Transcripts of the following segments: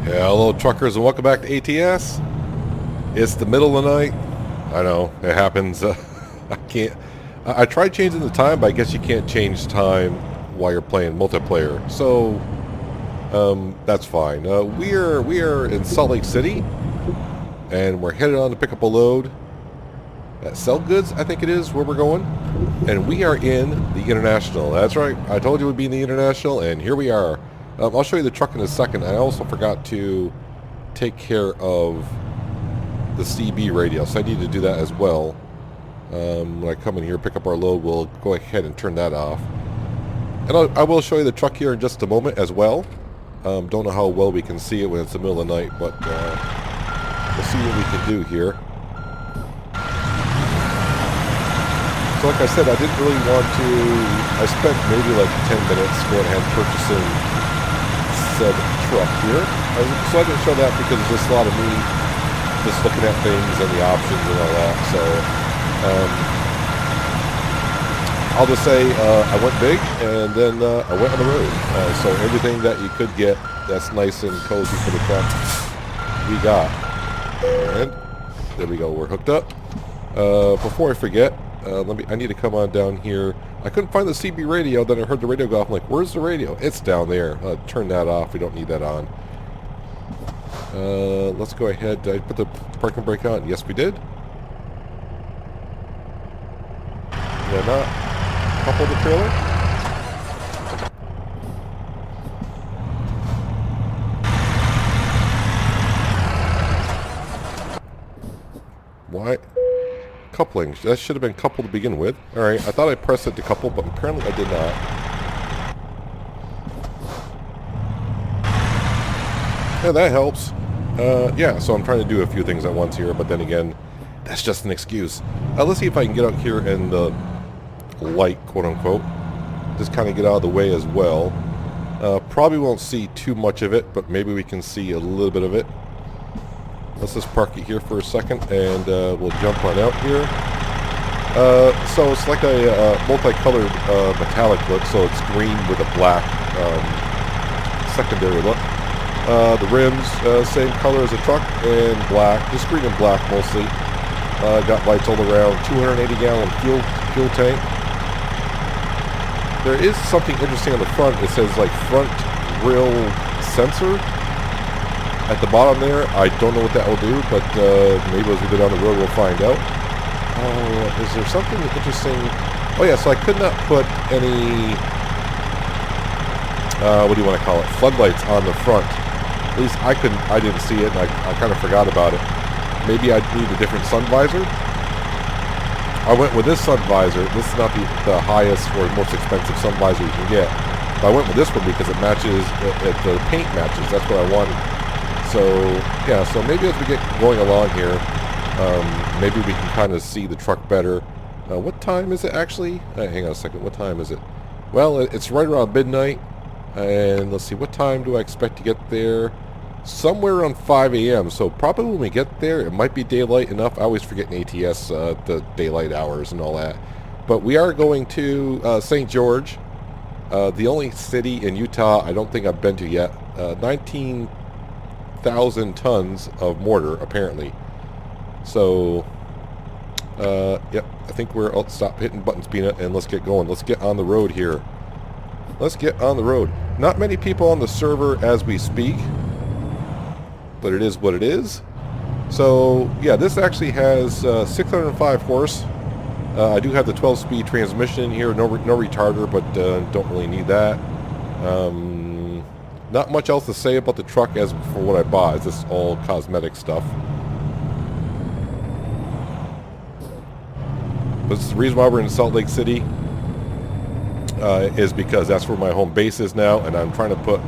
Hello, truckers, and welcome back to ATS. It's the middle of the night. I know it happens. I can't. I tried changing the time, but I guess you can't change time while you're playing multiplayer. So that's fine. We are in Salt Lake City, and we're headed on to pick up a load at Sell Goods, I think it is where we're going. And we are in the International. That's right. I told you we'd be in the International, and here we are. I'll show you the truck in a second. I also forgot to take care of the CB radio, so I need to do that as well. When I come in here, pick up our load, we'll go ahead and turn that off. And I will show you the truck here in just a moment as well. Don't know how well we can see it when it's the middle of the night, but we'll see what we can do here. So like I said, I didn't really want to... I spent maybe like 10 minutes going ahead and purchasing said truck here. So I didn't show that because it's just a lot of me just looking at things and the options and all that. So I'll just say I went big and then I went on the road. So everything that you could get that's nice and cozy for the truck, we got. And there we go, we're hooked up. Before I forget, I need to come on down here. I couldn't find the CB radio, then I heard the radio go off. I'm like, where's the radio? It's down there. Turn that off. We don't need that on. Let's go ahead. Did I put the parking brake on? Yes, we did. Did I not couple the trailer? Why? Coupling. That should have been coupled to begin with. Alright, I thought I pressed it to couple, but apparently I did not. Yeah, that helps. Yeah, so I'm trying to do a few things at once here, but then again, that's just an excuse. Let's see if I can get out here in the light, quote-unquote. Just kind of get out of the way as well. Probably won't see too much of it, but maybe we can see a little bit of it. Let's just park it here for a second, and we'll jump on out here. So it's like a multicolored metallic look, so it's green with a black secondary look. The rims, same color as the truck, and black, just green and black mostly. Got lights all around, 280-gallon fuel tank. There is something interesting on the front. It says like front grille sensor. At the bottom there, I don't know what that will do, but maybe as we go down the road we'll find out. Oh, is there something interesting? Oh yeah, so I could not put any, what do you want to call it, floodlights on the front. At least I didn't see it, and I kind of forgot about it. Maybe I'd need a different sun visor. I went with this sun visor. This is not the highest or most expensive sun visor you can get. But I went with this one because it matches, the paint matches, that's what I wanted. So, yeah, so maybe as we get going along here, maybe we can kind of see the truck better. What time is it actually? Hang on a second, what time is it? Well, it's right around midnight, and let's see, what time do I expect to get there? Somewhere around 5 a.m., so probably when we get there, it might be daylight enough. I always forget in ATS the daylight hours and all that. But we are going to St. George, the only city in Utah I don't think I've been to yet. 19,000 tons of mortar, apparently. So, yep, I think we're... Oh, stop hitting buttons, Peanut, and let's get going. Let's get on the road here. Let's get on the road. Not many people on the server as we speak, but it is what it is. So, yeah, this actually has 605 horse. I do have the 12-speed transmission in here, no retarder, but don't really need that. Not much else to say about the truck as for what I bought. It's just all cosmetic stuff. But the reason why we're in Salt Lake City is because that's where my home base is now, and I'm trying to put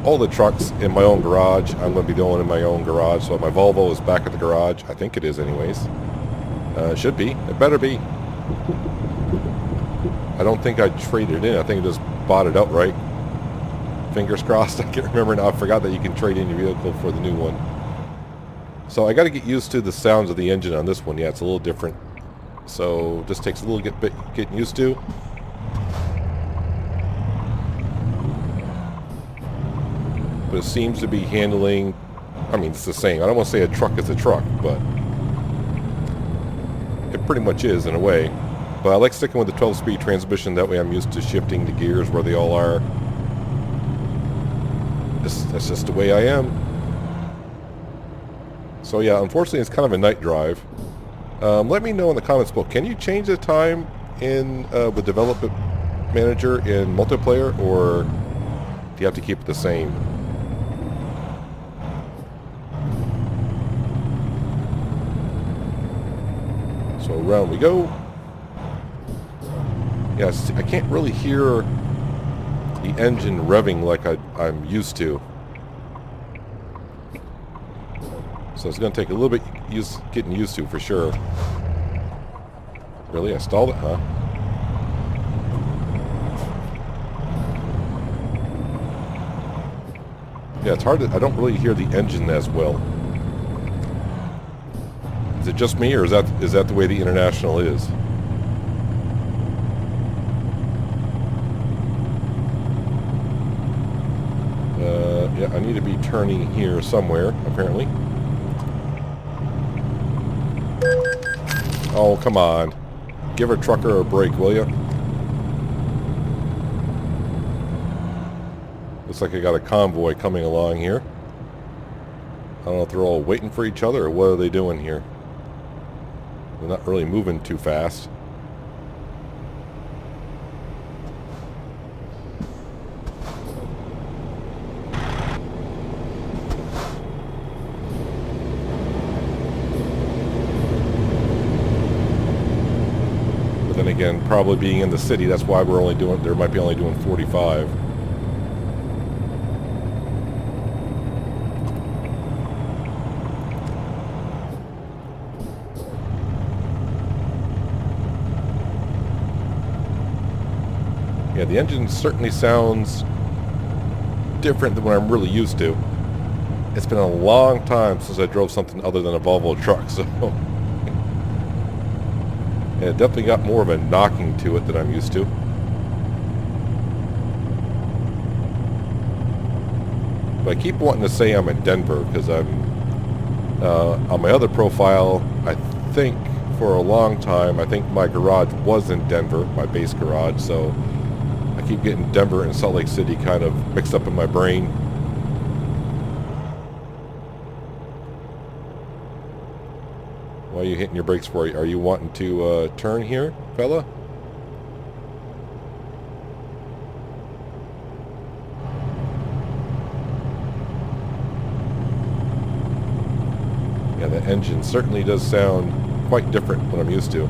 all the trucks in my own garage. I'm going to be going in my own garage, so my Volvo is back at the garage. I think it is anyways. It should be. It better be. I don't think I traded it in. I think I just bought it outright. Fingers crossed. I can't remember now. I forgot that you can trade in your vehicle for the new one. So I got to get used to the sounds of the engine on this one. Yeah, it's a little different. So just takes a little bit getting used to. but it seems to be handling, I mean, it's the same. I don't want to say a truck is a truck, but it pretty much is in a way. But I like sticking with the 12-speed transmission. That way I'm used to shifting the gears where they all are. That's just the way I am. So yeah, unfortunately it's kind of a night drive. Let me know in the comments below, can you change the time in the development manager in multiplayer, or do you have to keep it the same? So around we go. Yes, I can't really hear the engine revving like I'm used to. So it's going to take a little bit getting used to for sure. Really? I stalled it, huh? Yeah, it's hard to... I don't really hear the engine as well. Is it just me, or is that the way the International is? Yeah, I need to be turning here somewhere, apparently. Oh, come on. Give a trucker a break, will you? Looks like I got a convoy coming along here. I don't know if they're all waiting for each other or what are they doing here. They're not really moving too fast. Then again, probably being in the city, that's why we're only doing, there might be only doing 45. Yeah, the engine certainly sounds different than what I'm really used to. It's been a long time since I drove something other than a Volvo truck, so... Yeah, it definitely got more of a knocking to it than I'm used to. But I keep wanting to say I'm in Denver because I'm on my other profile. I think for a long time, I think my garage was in Denver, my base garage. So I keep getting Denver and Salt Lake City kind of mixed up in my brain. Why are you hitting your brakes for? Are you wanting to turn here, fella? Yeah, the engine certainly does sound quite different than what I'm used to.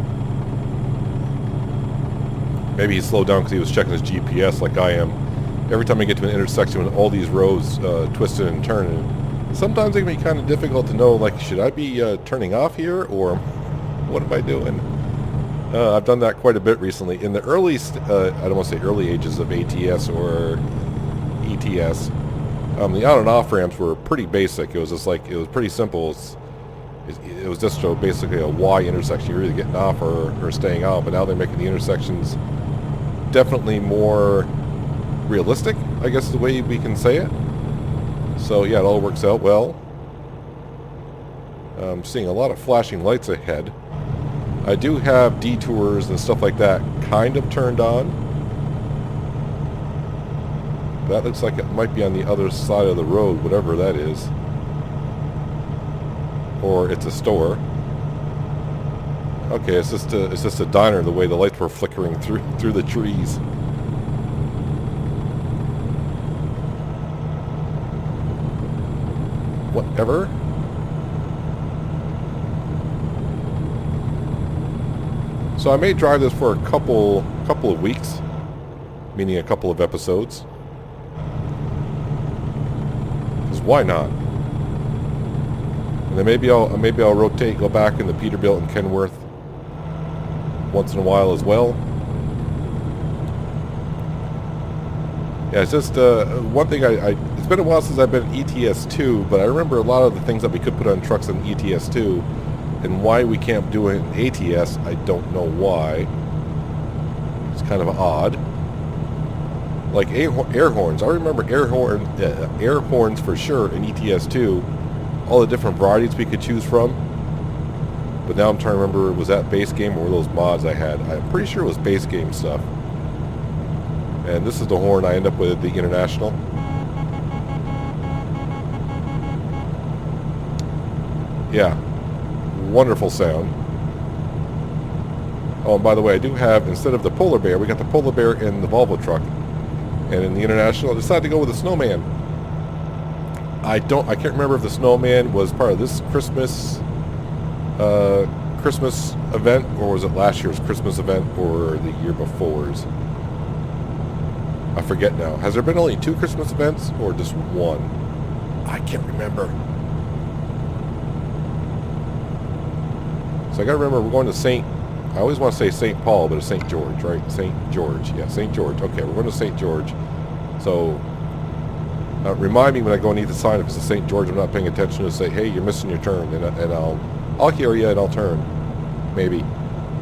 Maybe he slowed down because he was checking his GPS like I am. Every time I get to an intersection with all these roads twisted and turning, sometimes it can be kind of difficult to know, like, should I be turning off here, or what am I doing? I've done that quite a bit recently. In the early, I don't want to say early ages of ATS or ETS, the on and off ramps were pretty basic. It was just like, it was pretty simple. It was just basically a Y intersection. You're either getting off or staying on, but now they're making the intersections definitely more realistic, I guess is the way we can say it. So yeah, it all works out well. I'm seeing a lot of flashing lights ahead. I do have detours and stuff like that kind of turned on. That looks like it might be on the other side of the road, whatever that is. Or it's a store. Okay, it's just a diner, the way the lights were flickering through the trees. Whatever. So I may drive this for a couple of weeks, meaning a couple of episodes. Because why not? And then maybe I'll rotate, go back in the Peterbilt and Kenworth once in a while as well. Yeah, it's just one thing it's been a while since I've been at ETS2, but I remember a lot of the things that we could put on trucks in ETS2, and why we can't do it in ATS, I don't know why. It's kind of odd. like air horns. I remember air horns for sure in ETS2. All the different varieties we could choose from. But now I'm trying to remember, was that base game or were those mods I had? I'm pretty sure it was base game stuff. And this is the horn I end up with, the International. Yeah, wonderful sound. Oh, and by the way, I do have, instead of the Polar Bear, we got the Polar Bear in the Volvo truck. And in the International, I decided to go with the Snowman. I can't remember if the Snowman was part of this Christmas event, or was it last year's Christmas event, or the year before's. I forget now. Has there been only 2 Christmas events, or just one? I can't remember. So I gotta remember, we're going to I always want to say St. Paul, but it's St. George, right? St. George, yeah, St. George. Okay, we're going to St. George. So remind me when I go and need to sign if it's a St. George, I'm not paying attention, to say, hey, you're missing your turn, and I'll hear you and I'll turn. Maybe.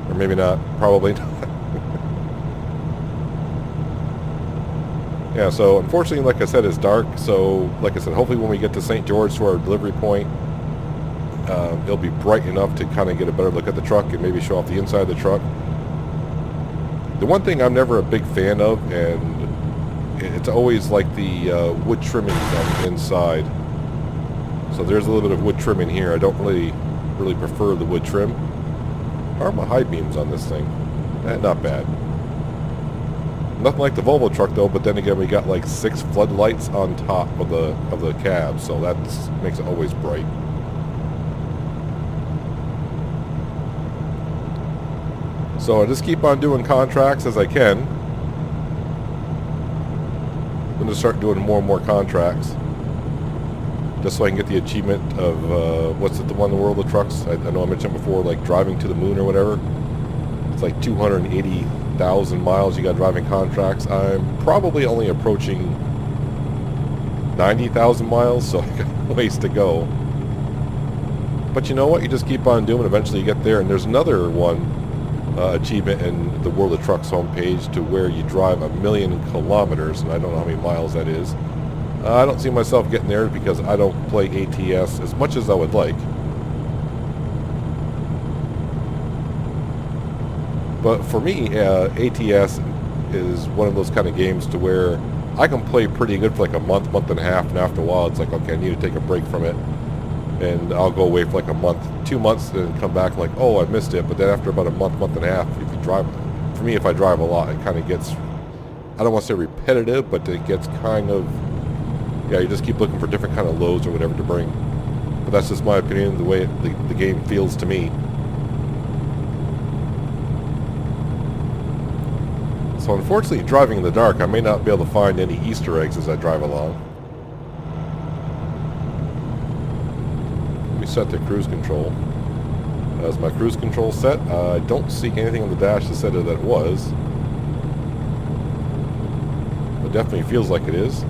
Or maybe not. Probably not. Yeah, so unfortunately, like I said, it's dark. So, like I said, hopefully when we get to St. George, to our delivery point, it'll be bright enough to kind of get a better look at the truck and maybe show off the inside of the truck. The one thing I'm never a big fan of, and it's always like the wood trimmings on the inside. So there's a little bit of wood trim in here. I don't really prefer the wood trim. How are my high beams on this thing? Not bad. Nothing like the Volvo truck though, but then again we got like 6 floodlights on top of the cab, so that makes it always bright. So I just keep on doing contracts as I can. I'm going to start doing more and more contracts, just so I can get the achievement of, what's it, the one in the World of Trucks? I know I mentioned before, like driving to the moon or whatever. It's like 280,000 miles you got driving contracts. I'm probably only approaching 90,000 miles, so I got a ways to go. But you know what? You just keep on doing it. Eventually you get there. And there's another one, achievement in the World of Trucks homepage, to where you drive 1,000,000 kilometers, and I don't know how many miles that is. I don't see myself getting there because I don't play ATS as much as I would like. But for me, ATS is one of those kind of games to where I can play pretty good for like a month, month and a half, and after a while it's like, okay, I need to take a break from it. And I'll go away for like a month, 2 months, and come back like, oh, I missed it. But then after about a month, month and a half, if you drive, for me, if I drive a lot, it kind of gets, I don't want to say repetitive, but it gets kind of, yeah, you just keep looking for different kind of loads or whatever to bring. But that's just my opinion, the way the game feels to me. So unfortunately, driving in the dark, I may not be able to find any Easter eggs as I drive along. Let me set the cruise control. As my cruise control set, I don't see anything on the dash that said that it was. It definitely feels like it is.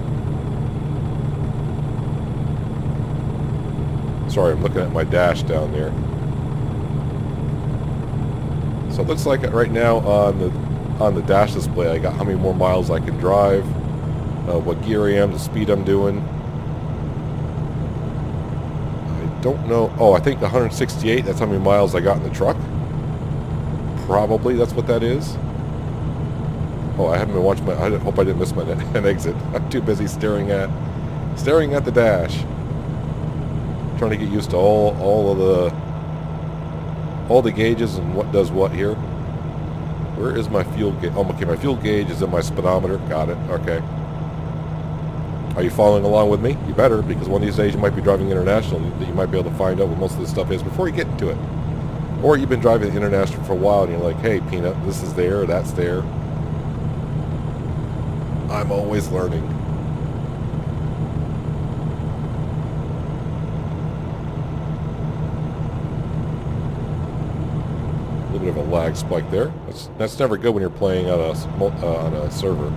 Sorry, I'm looking at my dash down there. So it looks like right now on the dash display, I got how many more miles I can drive, what gear I am, the speed I'm doing. I don't know. Oh, I think 168, that's how many miles I got in the truck. Probably that's what that is. Oh, I haven't been watching I hope I didn't miss my exit. I'm too busy staring at the dash. Trying to get used to all the gauges and what does what here. Where is my fuel gauge? Oh, okay, my fuel gauge is in my speedometer. Got it. Okay. Are you following along with me? You better, because one of these days you might be driving international and you might be able to find out what most of this stuff is before you get into it. Or you've been driving international for a while and you're like, hey, Peanut, this is there, that's there. I'm always learning. A little bit of a lag spike there. That's never good when you're playing on a server.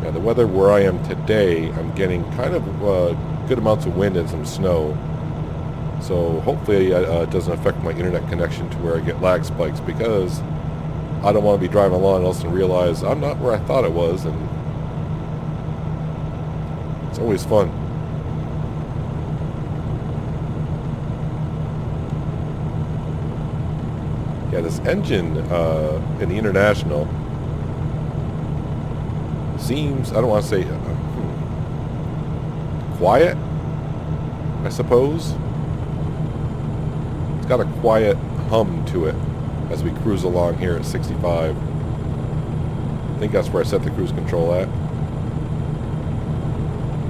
Yeah, the weather where I am today, I'm getting kind of good amounts of wind and some snow. So hopefully it doesn't affect my internet connection to where I get lag spikes, because I don't want to be driving along else and realize I'm not where I thought I was, and it's always fun. Yeah, this engine in the International seems, I don't want to say quiet, I suppose. It's got a quiet hum to it as we cruise along here at 65. I think that's where I set the cruise control at.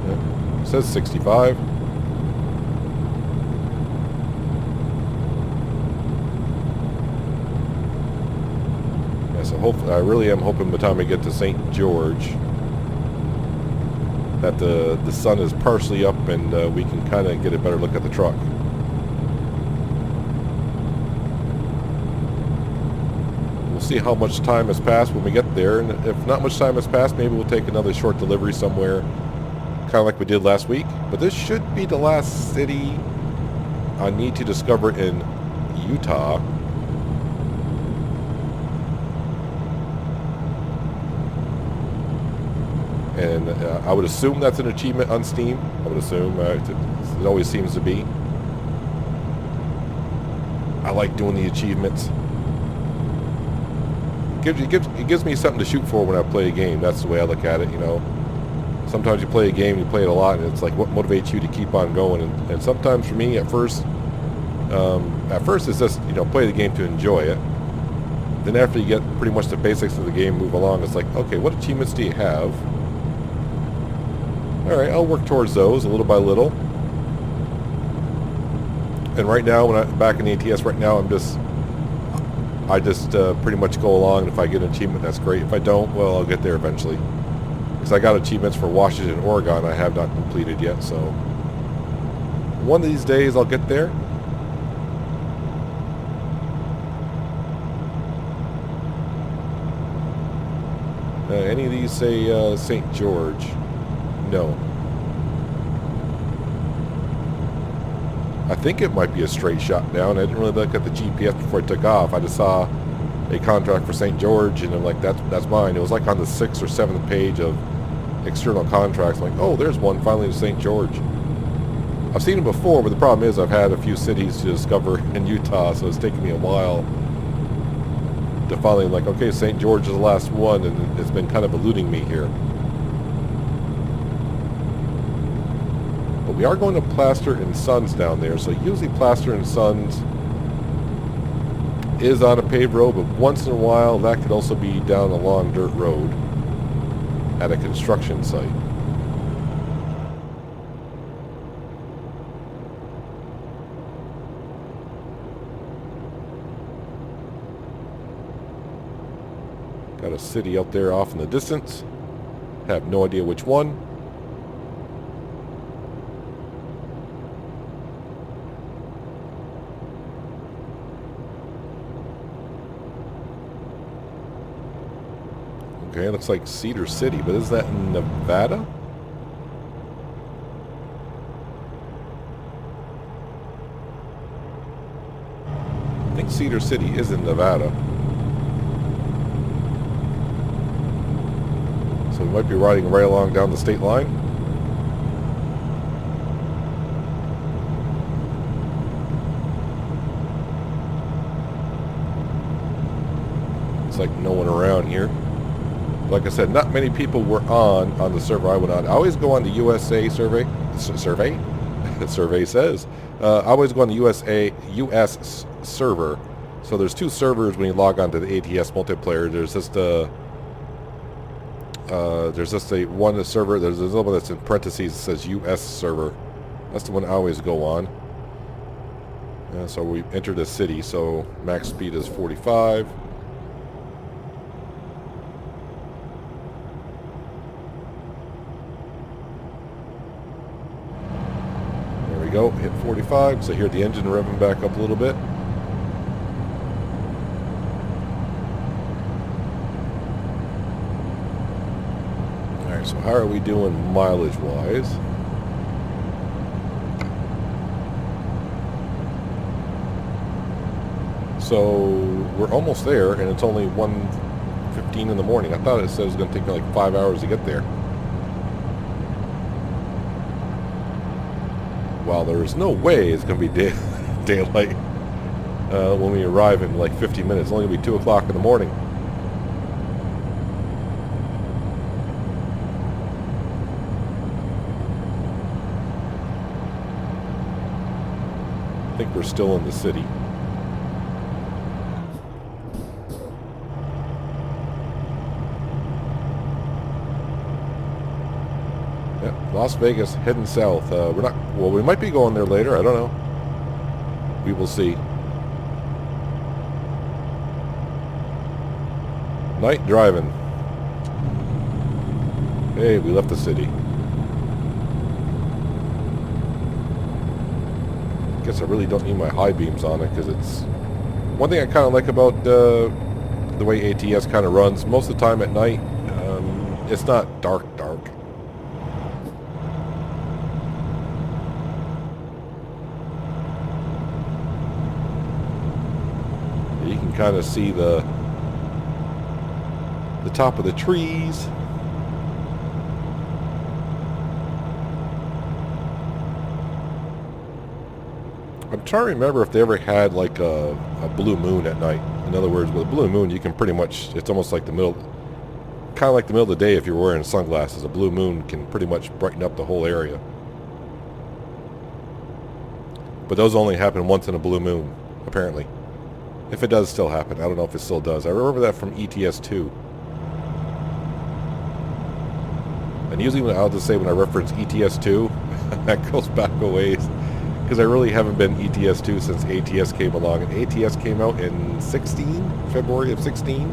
Yeah, it says 65. Yeah, so hopefully, I really am hoping by the time we get to St. George that the sun is partially up and we can kind of get a better look at the truck. See how much time has passed when we get there, and if not much time has passed, maybe we'll take another short delivery somewhere, kind of like we did last week. But this should be the last city I need to discover in Utah. And I would assume that's an achievement on Steam. I would assume it always seems to be. I like doing the achievements. It gives me something to shoot for when I play a game. That's the way I look at it, you know. Sometimes you play a game, you play it a lot, and it's like what motivates you to keep on going. And sometimes for me, at first it's just, you know, play the game to enjoy it. Then after you get pretty much the basics of the game, move along, it's like, okay, what achievements do you have? All right, I'll work towards those a little by little. And right now, when I'm back in the ATS, right now I just pretty much go along, and if I get an achievement, that's great. If I don't, well, I'll get there eventually. Because I got achievements for Washington and Oregon I have not completed yet, so one of these days I'll get there. Any of these say St. George? No. I think it might be a straight shot down. I didn't really look at the GPS before I took off. I just saw a contract for St. George, and I'm like, that's mine. It was like on the 6th or 7th page of external contracts. I'm like, oh, there's one finally to St. George. I've seen it before, but the problem is I've had a few cities to discover in Utah, so it's taken me a while to finally, like, okay, St. George is the last one, and it's been kind of eluding me here. But we are going to Plaster and Sons down there, so usually Plaster and Sons is on a paved road, but once in a while that could also be down a long dirt road at a construction site. Got a city up there off in the distance. Have no idea which one. Okay, looks like Cedar City, but is that in Nevada? I think Cedar City is in Nevada. So we might be riding right along down the state line. It's like no one around here. Like I said, not many people were on the server I went on. I always go on the USA survey. Survey? The survey says. I always go on the US server. So there's two servers when you log on to the ATS multiplayer. There's just a one server. There's another one that's in parentheses that says US server. That's the one I always go on. So we entered a city. So max speed is 45. Go, hit 45, so hear the engine revving back up a little bit. Alright, so how are we doing mileage wise? So we're almost there, and it's only 1:15 in the morning. I thought it said it was going to take me like 5 hours to get there. While there's no way it's going to be daylight when we arrive in like 50 minutes. It's only going to be 2 o'clock in the morning. I think we're still in the city. Yeah, Las Vegas heading south. We're not. Well, we might be going there later. I don't know. We will see. Night driving. Hey, we left the city. Guess I really don't need my high beams on it because it's one thing I kind of like about the way ATS kind of runs. Most of the time at night, it's not dark. You can kind of see the top of the trees. I'm trying to remember if they ever had like a blue moon at night. In other words, with a blue moon, you can pretty much, it's almost like the middle, kind of like the middle of the day if you're wearing sunglasses. A blue moon can pretty much brighten up the whole area. But those only happen once in a blue moon, apparently. If it does still happen. I don't know if it still does. I remember that from ETS2. And usually I'll just say when I reference ETS2, that goes back a ways. Because I really haven't been ETS2 since ATS came along. And ATS came out in February of 16.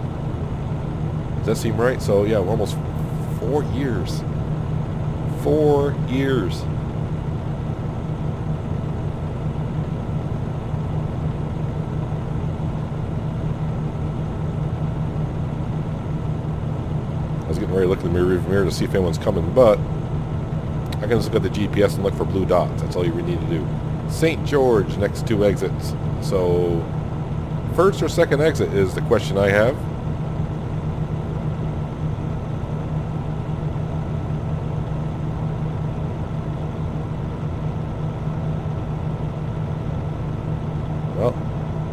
Does that seem right? So yeah, we're almost 4 years. 4 years. I was getting ready to look in the mirror to see if anyone's coming, but I can just look at the GPS and look for blue dots. That's all you really need to do. St. George, next 2 exits. So, first or second exit is the question I have. Well,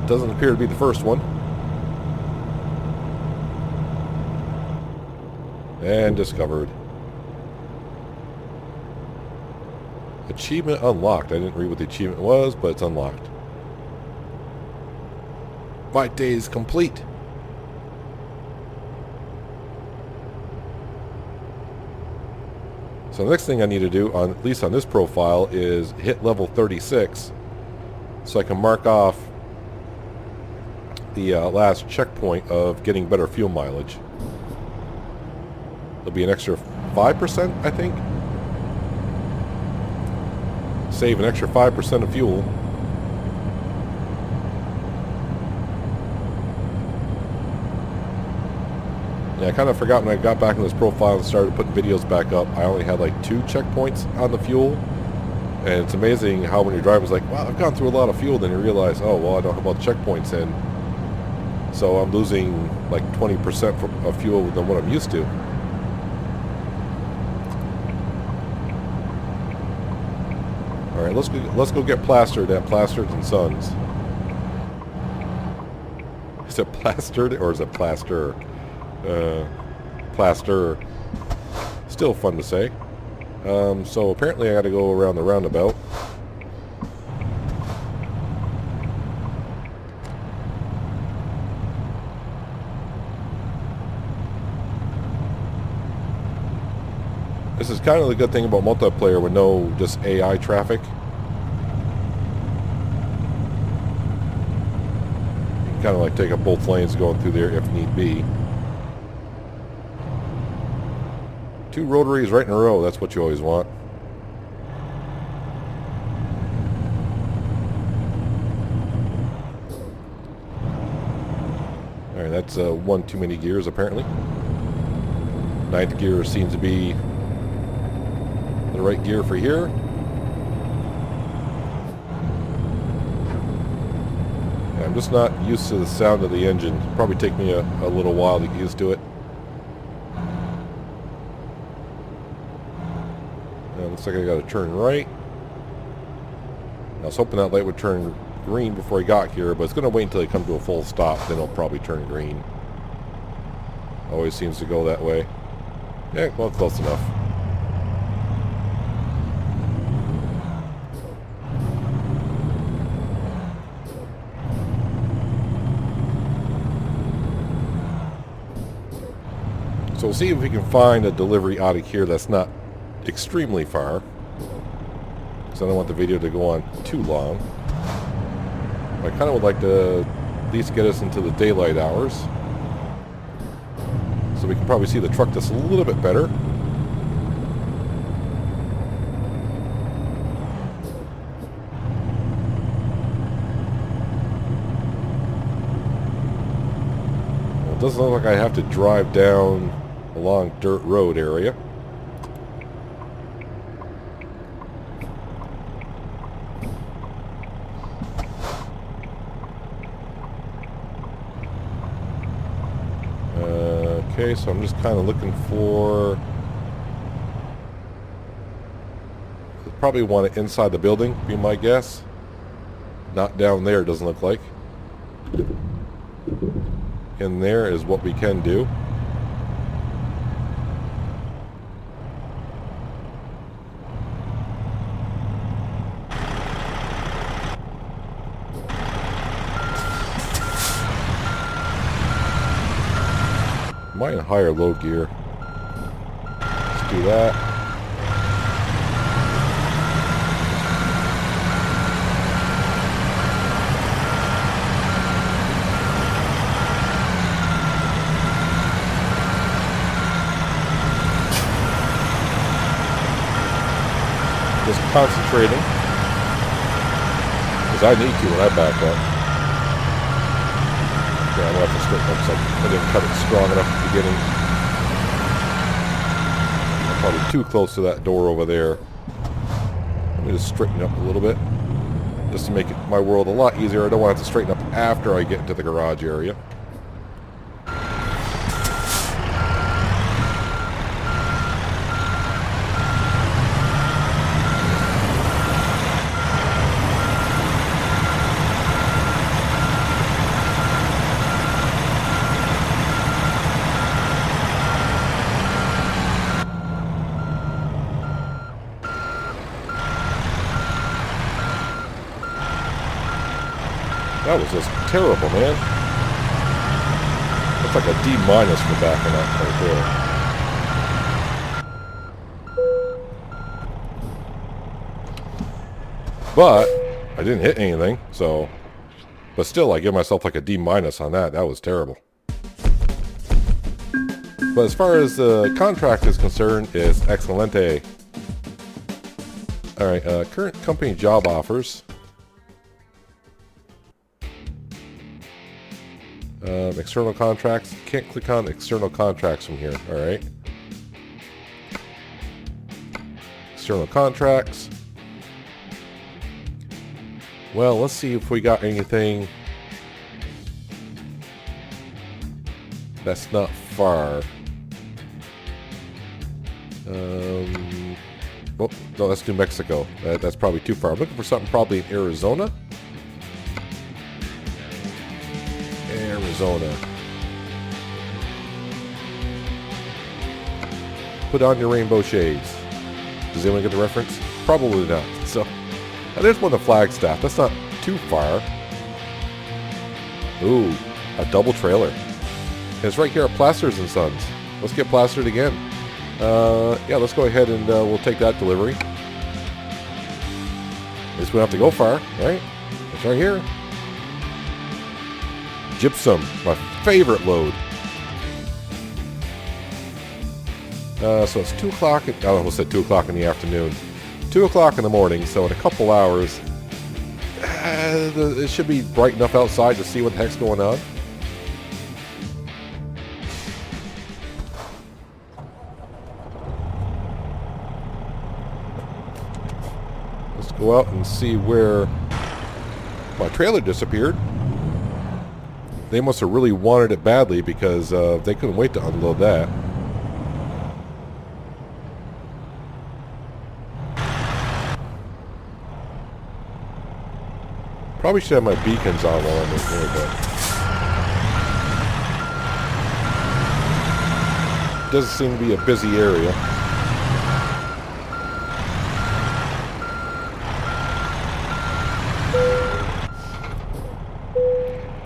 doesn't appear to be the first one. And discovered. Achievement unlocked. I didn't read what the achievement was, but it's unlocked. My day is complete. So the next thing I need to do, at least on this profile, is hit level 36 so I can mark off the last checkpoint of getting better fuel mileage. There'll be an extra 5%, I think. Save an extra 5% of fuel. Yeah, I kind of forgot when I got back in this profile and started putting videos back up, I only had like 2 checkpoints on the fuel. And it's amazing how when you're driving, it's like, wow, I've gone through a lot of fuel. Then you realize, oh, well, I don't have all the checkpoints in. So I'm losing like 20% of fuel than what I'm used to. All right, let's go get plastered at Plastered and Sons. Is it plastered or is it plaster? Plaster. Still fun to say. So apparently I got to go around the roundabout. This is kind of the good thing about multiplayer with no just AI traffic. You can kind of like take up both lanes going through there if need be. 2 rotaries right in a row, that's what you always want. Alright, that's 1 too many gears apparently. 9th gear seems to be the right gear for here. I'm just not used to the sound of the engine. It'll probably take me a little while to get used to it. Looks like I got to turn right. I was hoping that light would turn green before I got here, but it's going to wait until I come to a full stop, then it'll probably turn green. Always seems to go that way. Yeah, well, close enough. So we'll see if we can find a delivery out of here that's not extremely far, because I don't want the video to go on too long. I kind of would like to at least get us into the daylight hours, so we can probably see the truck just a little bit better. Well, it doesn't look like I have to drive down a long dirt road area. Okay, so I'm just kind of looking for... Probably want it inside the building, be my guess. Not down there, doesn't look like. In there is what we can do. Might in higher load gear. Let's do that. Just concentrating, because I need to when I back up. Yeah, I'm going to have to straighten up because I didn't cut it strong enough at the beginning. I'm probably too close to that door over there. Let me just straighten up a little bit, just to make my world a lot easier. I don't want to have to straighten up after I get into the garage area. That was just terrible, man. That's like a D- for backing up right there. But I didn't hit anything, so... But still, I give myself like a D- on that. That was terrible. But as far as the contract is concerned, it's excelente. Alright, current company job offers. External contracts. Can't click on external contracts from here. Alright. External contracts. Well, let's see if we got anything that's not far. Oh, no, that's New Mexico. That's probably too far. I'm looking for something probably in Arizona. Arizona. Put on your rainbow shades. Does anyone get the reference? Probably not. So, there's one of Flagstaff. That's not too far. Ooh, a double trailer. And it's right here at Plasters and Sons. Let's get plastered again. Yeah, let's go ahead and we'll take that delivery. At least we don't have to go far, right? It's right here. Gypsum, my favorite load. So it's 2 o'clock. I almost said 2 o'clock in the afternoon. 2 o'clock in the morning, so in a couple hours, it should be bright enough outside to see what the heck's going on. Let's go out and see where my trailer disappeared. They must have really wanted it badly because they couldn't wait to unload that. Probably should have my beacons on while I'm in here, but... doesn't seem to be a busy area.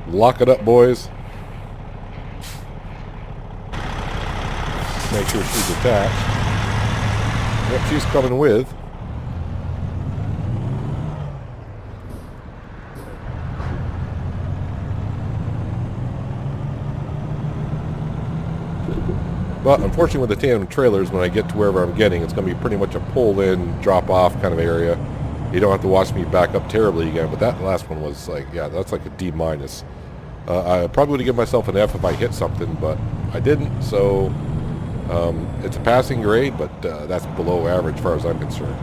Lock it up, boys. Make sure she's attached. Yep, she's coming with. But unfortunately with the tandem trailers, when I get to wherever I'm getting, it's going to be pretty much a pull-in, drop-off kind of area. You don't have to watch me back up terribly again, but that last one was like, yeah, that's like a D-. I probably would have given myself an F if I hit something, but I didn't, so it's a passing grade, but that's below average as far as I'm concerned.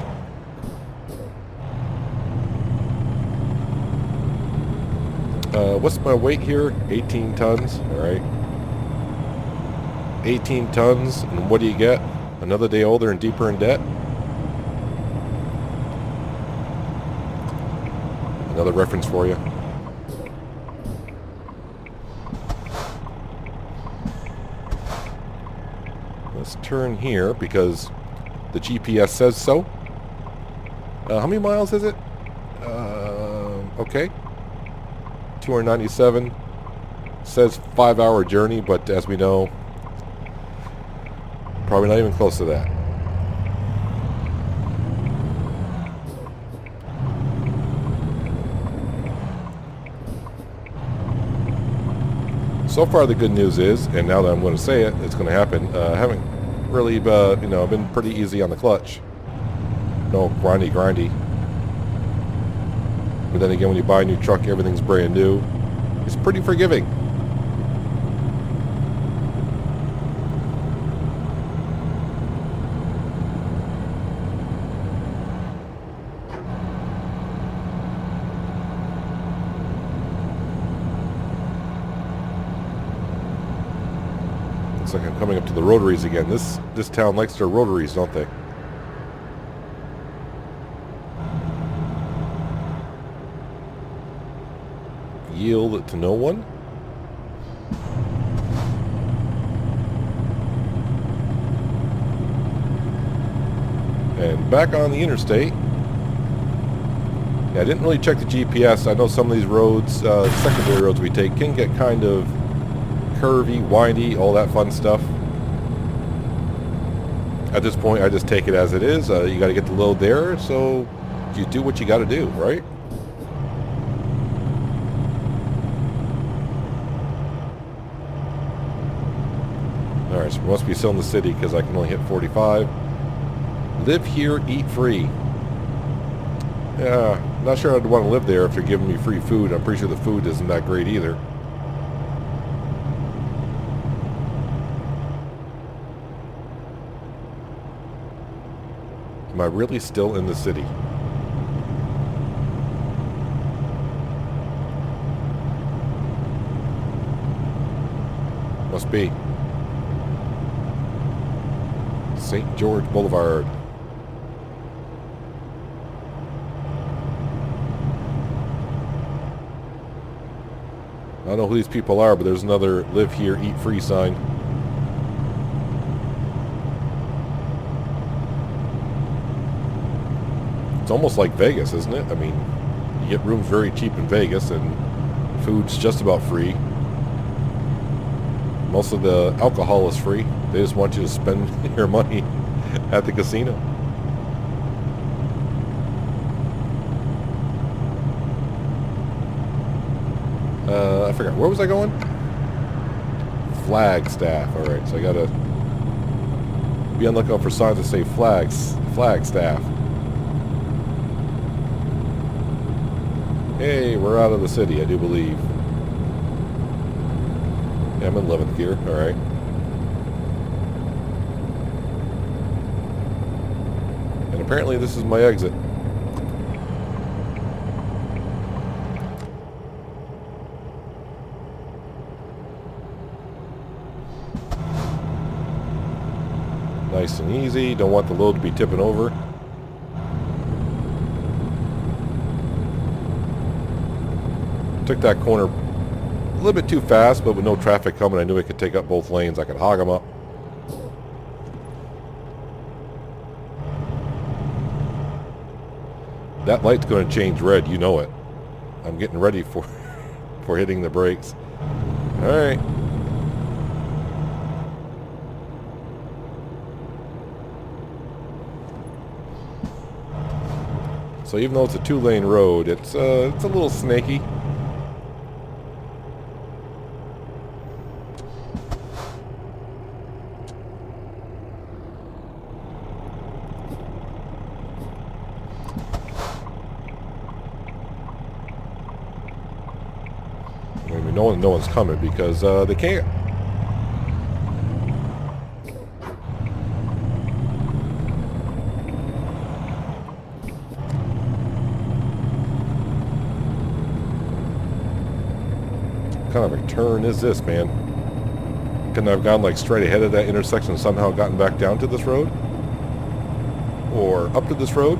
What's my weight here? 18 tons, alright. 18 tons, and what do you get? Another day older and deeper in debt? Another reference for you. Let's turn here because the GPS says so. How many miles is it? Okay. 297. Says 5-hour journey, but as we know, probably not even close to that. So far the good news is, and now that I'm going to say it, it's going to happen, I haven't really, been pretty easy on the clutch. No grindy. But then again, when you buy a new truck, everything's brand new. It's pretty forgiving. Looks like I'm coming up to the rotaries again. This town likes their rotaries, don't they? Yield to no one. And back on the interstate. Yeah, I didn't really check the GPS. I know some of these roads, secondary roads we take, can get kind of curvy, windy, all that fun stuff. At this point, I just take it as it is. You got to get the load there, so you do what you got to do, right? Alright, so we must be still in the city because I can only hit 45. Live here, eat free. Yeah, not sure I'd want to live there if they're giving me free food. I'm pretty sure the food isn't that great either. Am I really still in the city? Must be. St. George Boulevard. I don't know who these people are, but there's another live here, eat free sign. It's almost like Vegas, isn't it? I mean, you get rooms very cheap in Vegas and food's just about free. Most of the alcohol is free. They just want you to spend your money at the casino. I forgot. Where was I going? Flagstaff. Alright, so I gotta be on the lookout for signs that say Flagstaff. Hey, we're out of the city, I do believe. Yeah, I'm in 11th gear. Alright. And apparently this is my exit. Nice and easy. Don't want the load to be tipping over. Took that corner a little bit too fast, but with no traffic coming, I knew I could take up both lanes. I could hog them up. That light's going to change red, you know it. I'm getting ready for hitting the brakes. All right. So even though it's a 2-lane road, it's a little snaky. Maybe no one's coming because they can't. What kind of a turn is this, man? Couldn't I have gone like straight ahead of that intersection and somehow gotten back down to this road? Or up to this road?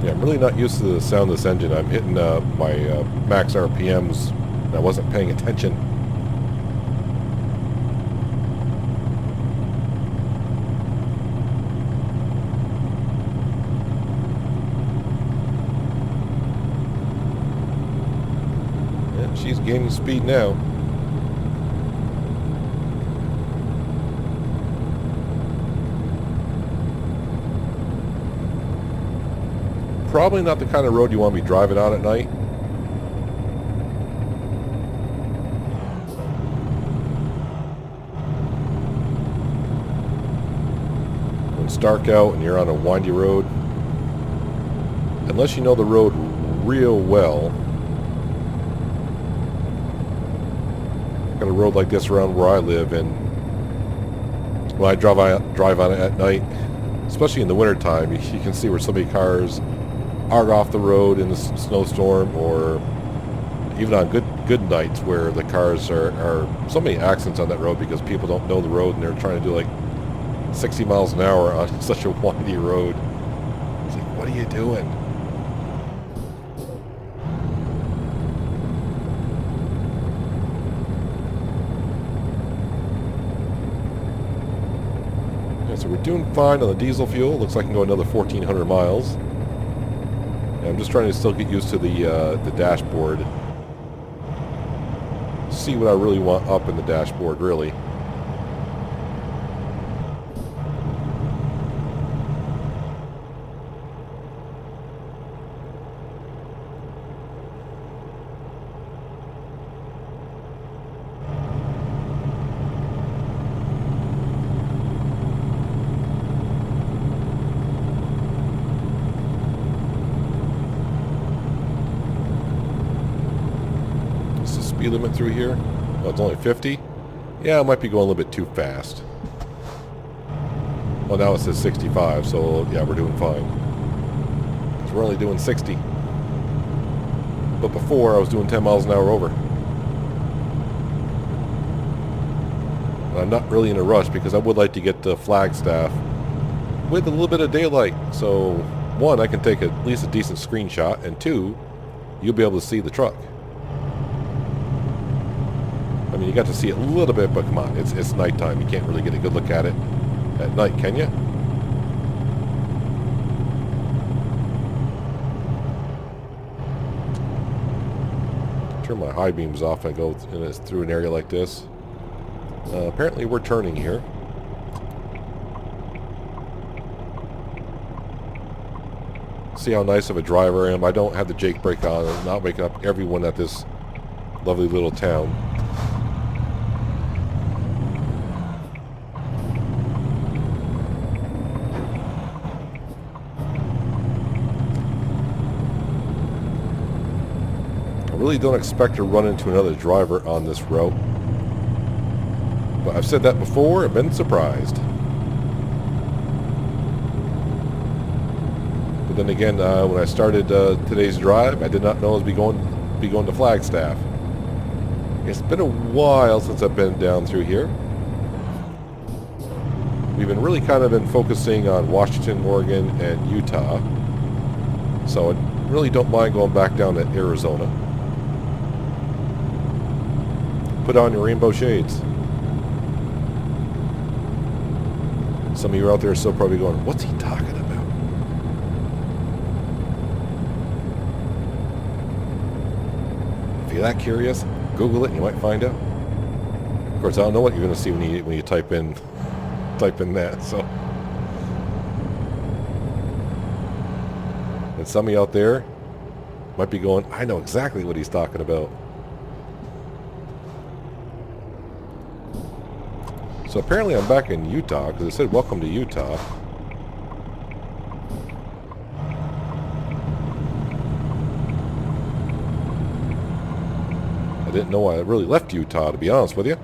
Yeah, I'm really not used to the sound of this engine. I'm hitting my max RPMs and I wasn't paying attention. She's gaining speed now. Probably not the kind of road you want to be driving on at night. When it's dark out and you're on a windy road, unless you know the road real well. Got a road like this around where I live, and when I drive on it at night, especially in the wintertime, you can see where so many cars are off the road in the snowstorm, or even on good nights where the cars are so many accidents on that road because people don't know the road and they're trying to do like 60 miles an hour on such a windy road. It's like, what are you doing? So we're doing fine on the diesel fuel. Looks like I can go another 1,400 miles. And I'm just trying to still get used to the dashboard. See what I really want up in the dashboard, really. Speed limit through here. Oh, it's only 50. Yeah, I might be going a little bit too fast. Well, now it says 65, so yeah, we're doing fine. Because we're only doing 60. But before, I was doing 10 miles an hour over. And I'm not really in a rush because I would like to get to Flagstaff with a little bit of daylight. So, one, I can take at least a decent screenshot, and two, you'll be able to see the truck. I mean, you got to see it a little bit, but come on, it's nighttime. You can't really get a good look at it at night, can you? Turn my high beams off and I go through an area like this. Apparently we're turning here. See how nice of a driver I am. I don't have the Jake brake on. I'm not waking up everyone at this lovely little town. I really don't expect to run into another driver on this route. But I've said that before and been surprised. But Then again, when I started today's drive, I did not know I was be going to Flagstaff. It's been a while since I've been down through here. We've been really kind of been focusing on Washington, Oregon, and Utah. So I really don't mind going back down to Arizona. Put on your rainbow shades. Some of you out there are still probably going, what's he talking about? If you're that curious, Google it and you might find out. Of course, I don't know what you're going to see when you type in that. So, and some of you out there might be going, I know exactly what he's talking about. So apparently I'm back in Utah because it said welcome to Utah. I didn't know I really left Utah, to be honest with you.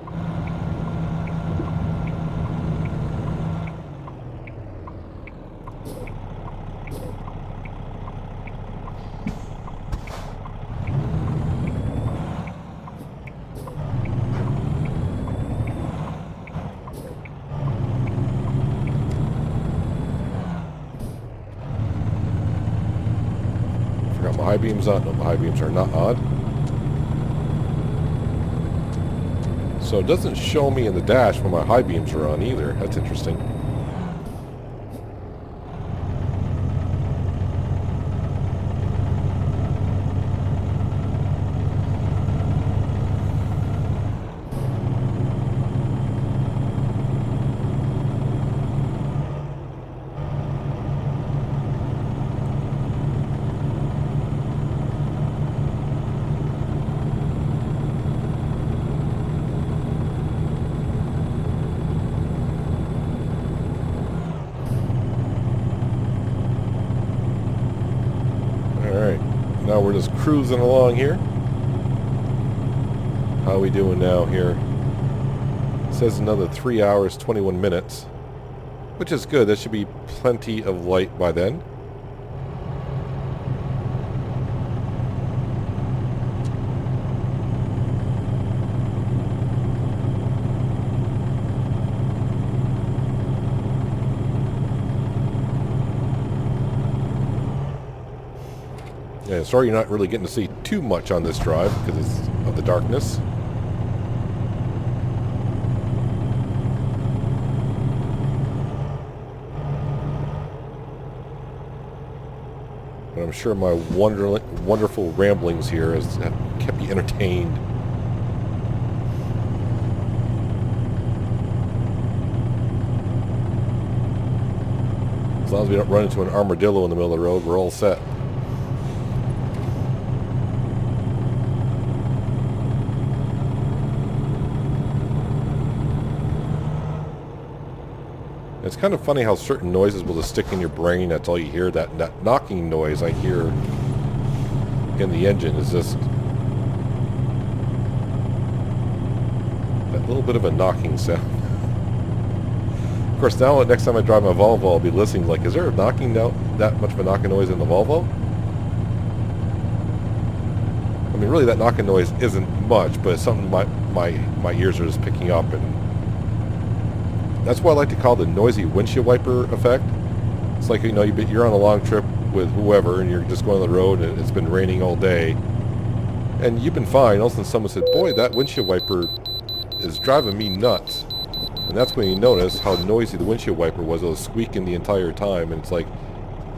Forgot my high beams on. No, my high beams are not on. So it doesn't show me in the dash when my high beams are on either. That's interesting. Now we're just cruising along here. How are we doing now here? It says another 3 hours, 21 minutes, which is good. There should be plenty of light by then. Yeah, sorry you're not really getting to see too much on this drive because of the darkness. But I'm sure my wonderful ramblings here have kept you entertained. As long as we don't run into an armadillo in the middle of the road, we're all set. It's kind of funny how certain noises will just stick in your brain. That's all you hear. That knocking noise I hear in the engine is just that little bit of a knocking sound. Of course, now next time I drive my Volvo, I'll be listening like, is there a knocking that much of a knocking noise in the Volvo? I mean, really, that knocking noise isn't much, but it's something my ears are just picking up, and that's what I like to call the noisy windshield wiper effect. It's like, you know, you're on a long trip with whoever and you're just going on the road and it's been raining all day and you've been fine. All of a sudden someone said, boy, that windshield wiper is driving me nuts. And that's when you notice how noisy the windshield wiper was. It was squeaking the entire time, and it's like,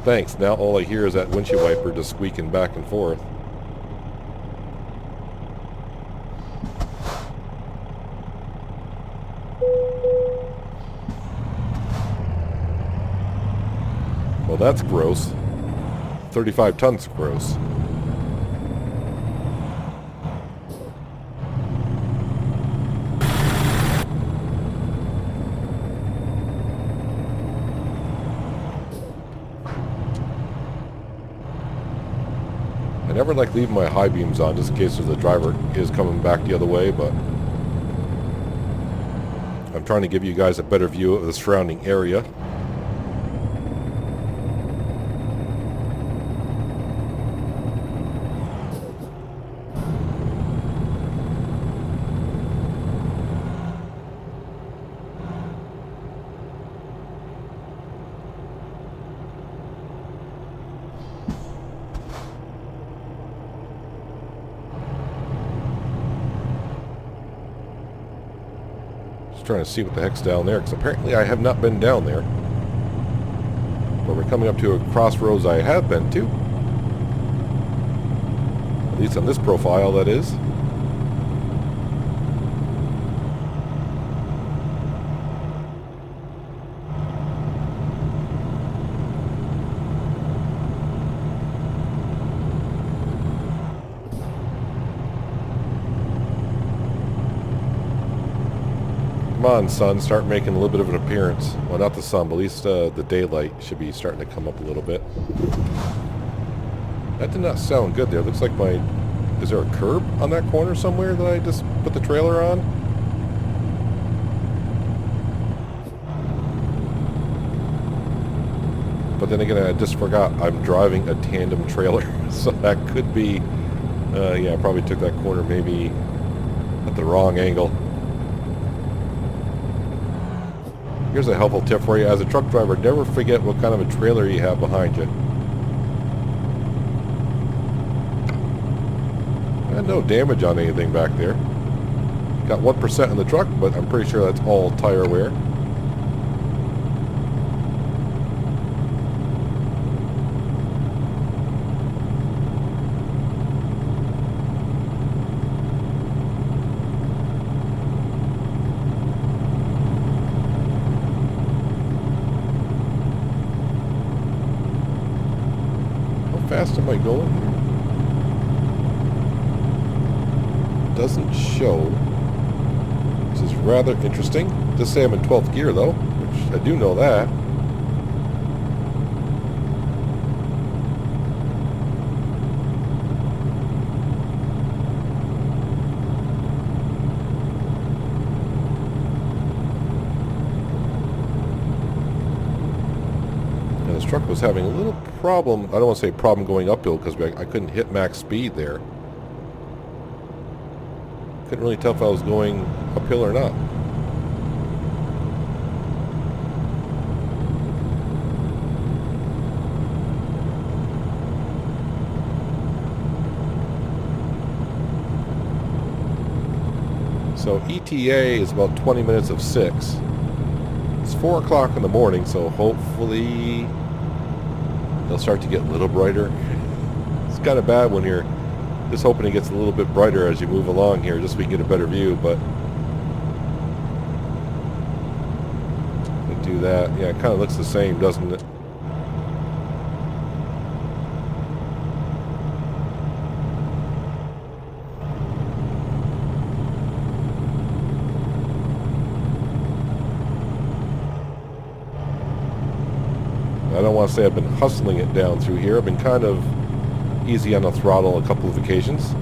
thanks, now all I hear is that windshield wiper just squeaking back and forth. Well, that's gross. 35 tons gross. I never like leaving my high beams on just in case the driver is coming back the other way, but I'm trying to give you guys a better view of the surrounding area. Just trying to see what the heck's down there, because apparently I have not been down there. But we're coming up to a crossroads I have been to. At least on this profile, that is. Come on, sun, start making a little bit of an appearance. Well, not the sun, but at least the daylight should be starting to come up a little bit. That did not sound good there. Looks like my... Is there a curb on that corner somewhere that I just put the trailer on? But then again, I just forgot I'm driving a tandem trailer. So that could be... yeah, I probably took that corner maybe at the wrong angle. Here's a helpful tip for you. As a truck driver, never forget what kind of a trailer you have behind you. And no damage on anything back there. Got 1% in the truck, but I'm pretty sure that's all tire wear. How fast am I going here? Doesn't show, which is rather interesting. Just say I'm in 12th gear though, which I do know that. And this truck was having a little problem. I don't want to say problem going uphill because I couldn't hit max speed there. Couldn't really tell if I was going uphill or not. So ETA is about 20 minutes of 6. It's 4 o'clock in the morning, so hopefully they'll start to get a little brighter. It's kind of bad when you're just hoping it gets a little bit brighter as you move along here, just so we can get a better view, but we do that. Yeah, it kind of looks the same, doesn't it? I don't want to say I've been hustling it down through here. I've been kind of easy on the throttle a couple of occasions.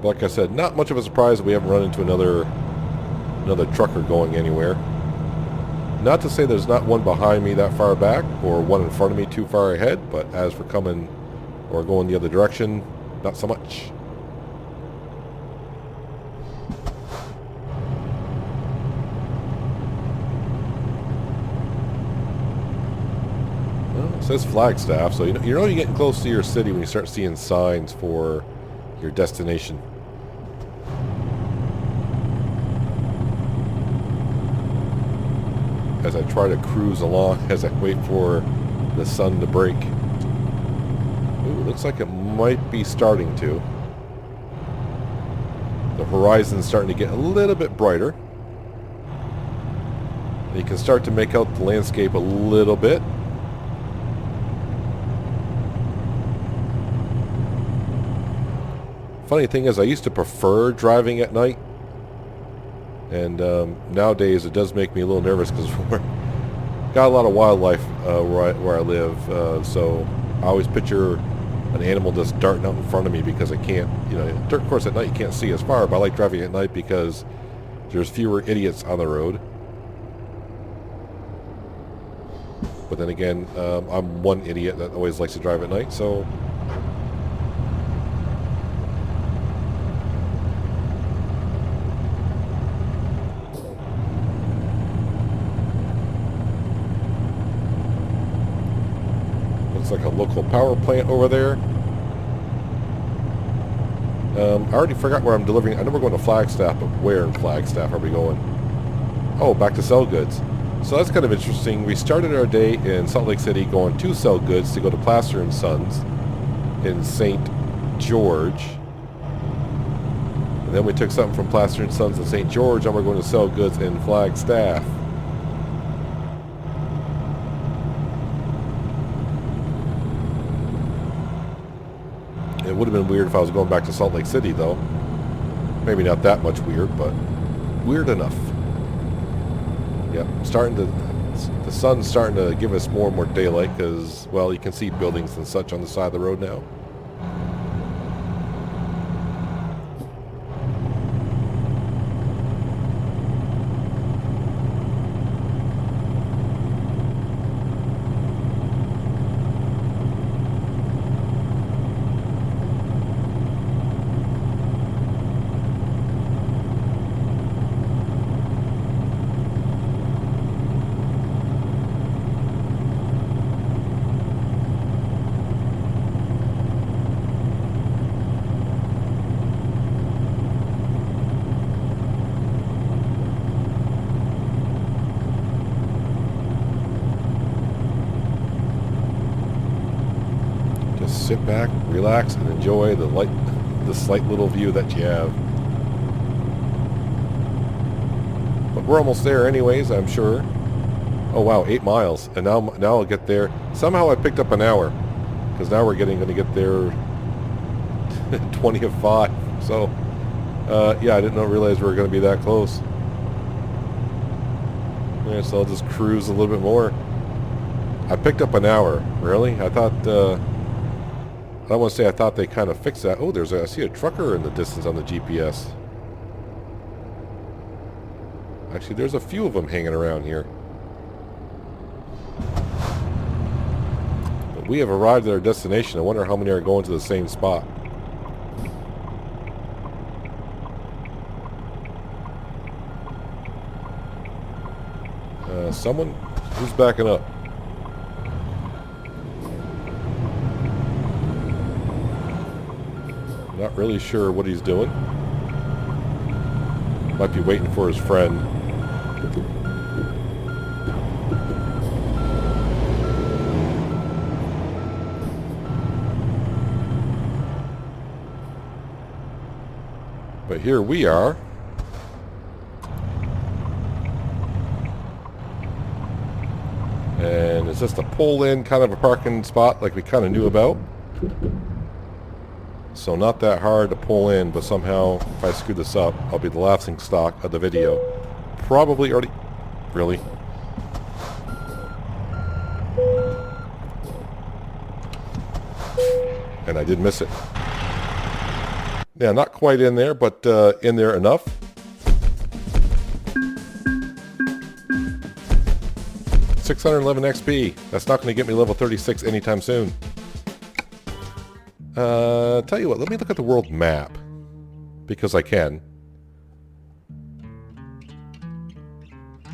But like I said, not much of a surprise that we haven't run into another trucker going anywhere. Not to say there's not one behind me that far back or one in front of me too far ahead, but as for coming or going the other direction, not so much. It says Flagstaff, so you know you're getting close to your city when you start seeing signs for your destination. As I try to cruise along, as I wait for the sun to break. Ooh, looks like it might be starting to. The horizon's starting to get a little bit brighter. You can start to make out the landscape a little bit. Funny thing is, I used to prefer driving at night, and nowadays it does make me a little nervous because we're got a lot of wildlife where I live, so I always picture an animal just darting out in front of me because I can't, of course at night you can't see as far, but I like driving at night because there's fewer idiots on the road. But then again, I'm one idiot that always likes to drive at night, so... Looks like a local power plant over there. I already forgot where I'm delivering. I know we're going to Flagstaff, but where in Flagstaff are we going? Oh, back to Sell Goods. So that's kind of interesting. We started our day in Salt Lake City going to Sell Goods to go to Plaster & Sons in St. George. And then we took something from Plaster & Sons in St. George, and we're going to Sell Goods in Flagstaff. It would have been weird if I was going back to Salt Lake City, though. Maybe not that much weird, but weird enough. Yep, the sun's starting to give us more and more daylight because, well, you can see buildings and such on the side of the road now. Sit back, relax, and enjoy the slight little view that you have. But we're almost there anyways, I'm sure. Oh wow, 8 miles. And now I'll get there. Somehow I picked up an hour. Because now we're going to get there 20 of 5. So, yeah, I didn't realize we were going to be that close. Yeah, so I'll just cruise a little bit more. I picked up an hour. Really? I thought... I want to say I thought they kind of fixed that. Oh, I see a trucker in the distance on the GPS. Actually, there's a few of them hanging around here. But we have arrived at our destination. I wonder how many are going to the same spot. Someone who's backing up. Not really sure what he's doing. Might be waiting for his friend. But here we are. And it's just a pull-in kind of a parking spot like we kind of knew about. So not that hard to pull in, but somehow if I screw this up, I'll be the laughing stock of the video. Probably already... Really? And I did miss it. Yeah, not quite in there, but in there enough. $611 XP. That's not going to get me level 36 anytime soon. Tell you what, let me look at the world map. Because I can.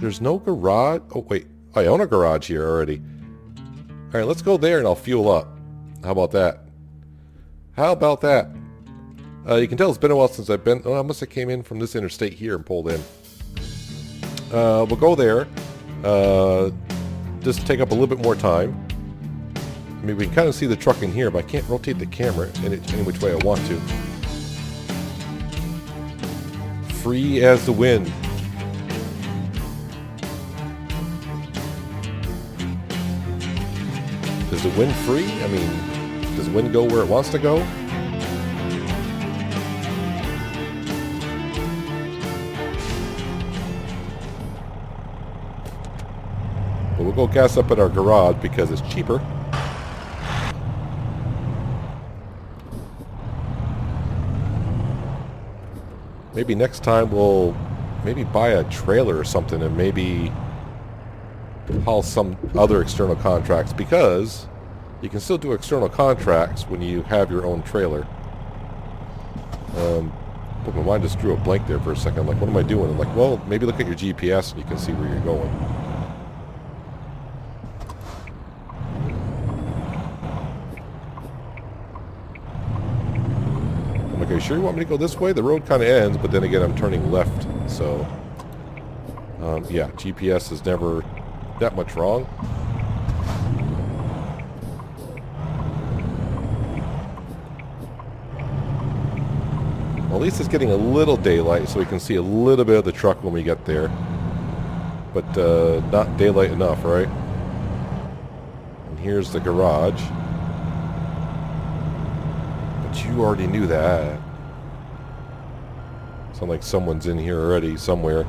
There's no garage. Oh, wait. I own a garage here already. Alright, let's go there and I'll fuel up. How about that? How about that? You can tell it's been a while since I've been... Oh, I must have came in from this interstate here and pulled in. We'll go there. Just take up a little bit more time. I mean, we can kind of see the truck in here, but I can't rotate the camera any which way I want to. Free as the wind. Is the wind free? I mean, does the wind go where it wants to go? But we'll go gas up at our garage because it's cheaper. Maybe next time we'll maybe buy a trailer or something and maybe haul some other external contracts, because you can still do external contracts when you have your own trailer. But my mind just drew a blank there for a second. I'm like, what am I doing? I'm like, well, maybe look at your GPS and you can see where you're going. Okay, sure you want me to go this way? The road kind of ends, but then again, I'm turning left. So, yeah, GPS is never that much wrong. Well, at least it's getting a little daylight so we can see a little bit of the truck when we get there. But not daylight enough, right? And here's the garage. But you already knew that. Sounds like someone's in here already somewhere.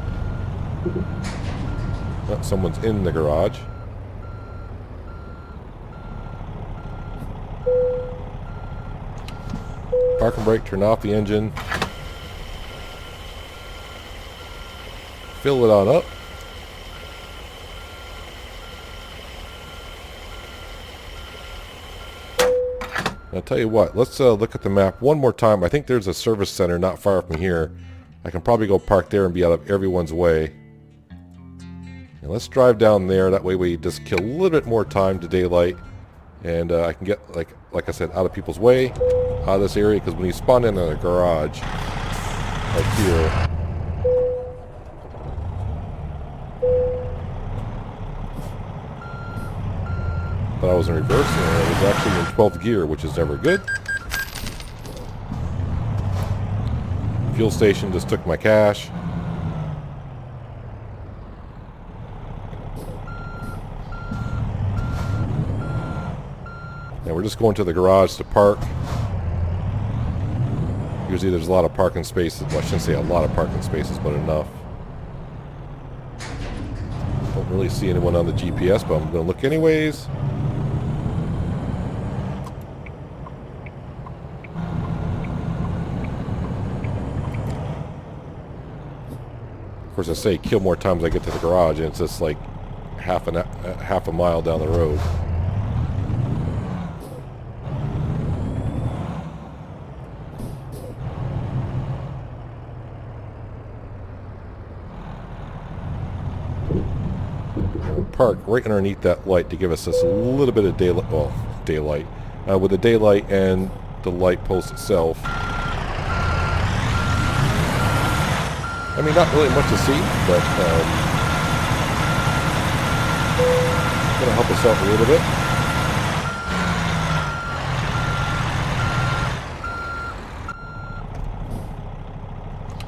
Oh, someone's in the garage. Park and brake, turn off the engine. Fill it on up. I'll tell you what, let's look at the map one more time. I think there's a service center not far from here. I can probably go park there and be out of everyone's way. And let's drive down there. That way we just kill a little bit more time to daylight. And I can get, like I said, out of people's way, out of this area. Because when you spawn in a garage, like here, but I was in reverse and I was actually in 12th gear, which is never good. Fuel station just took my cash. And we're just going to the garage to park. Usually there's a lot of parking spaces. Well, I shouldn't say a lot of parking spaces, but enough. Don't really see anyone on the GPS, but I'm going to look anyways. Of course, I say kill more times I get to the garage, and it's just like half a mile down the road. We'll park right underneath that light to give us just a little bit of daylight. Well, daylight with the daylight and the light post itself. I mean, not really much to see, but going to help us out a little bit.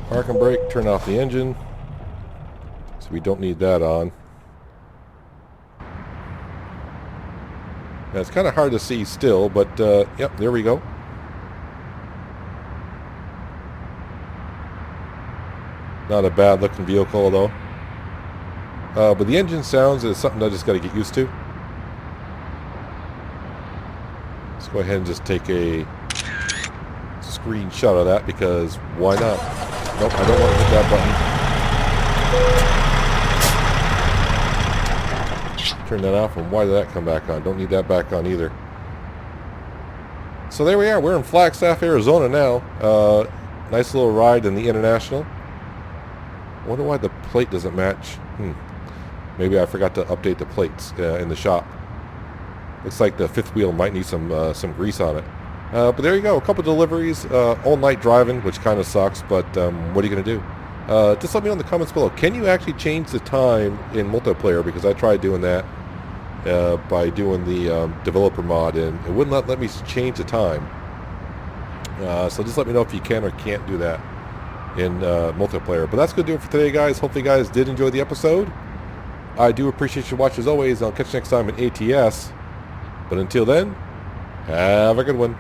Park and brake, turn off the engine. So we don't need that on. Now, it's kind of hard to see still, but yep, there we go. Not a bad looking vehicle though. But the engine sounds is something I just got to get used to. Let's go ahead and just take a screenshot of that because why not? Nope, I don't want to hit that button. Turn that off, and why did that come back on? Don't need that back on either. So there we are. We're in Flagstaff, Arizona now. Nice little ride in the International. I wonder why the plate doesn't match. Maybe I forgot to update the plates in the shop. Looks like the fifth wheel might need some grease on it. But there you go, a couple deliveries, all night driving, which kind of sucks, but what are you going to do? Just let me know in the comments below. Can you actually change the time in multiplayer? Because I tried doing that by doing the developer mod, and it wouldn't let me change the time. So just let me know if you can or can't do that in multiplayer. But that's going to do it for today, guys. Hopefully you guys did enjoy the episode. I do appreciate your watch as always. I'll catch you next time in ATS. But until then, have a good one.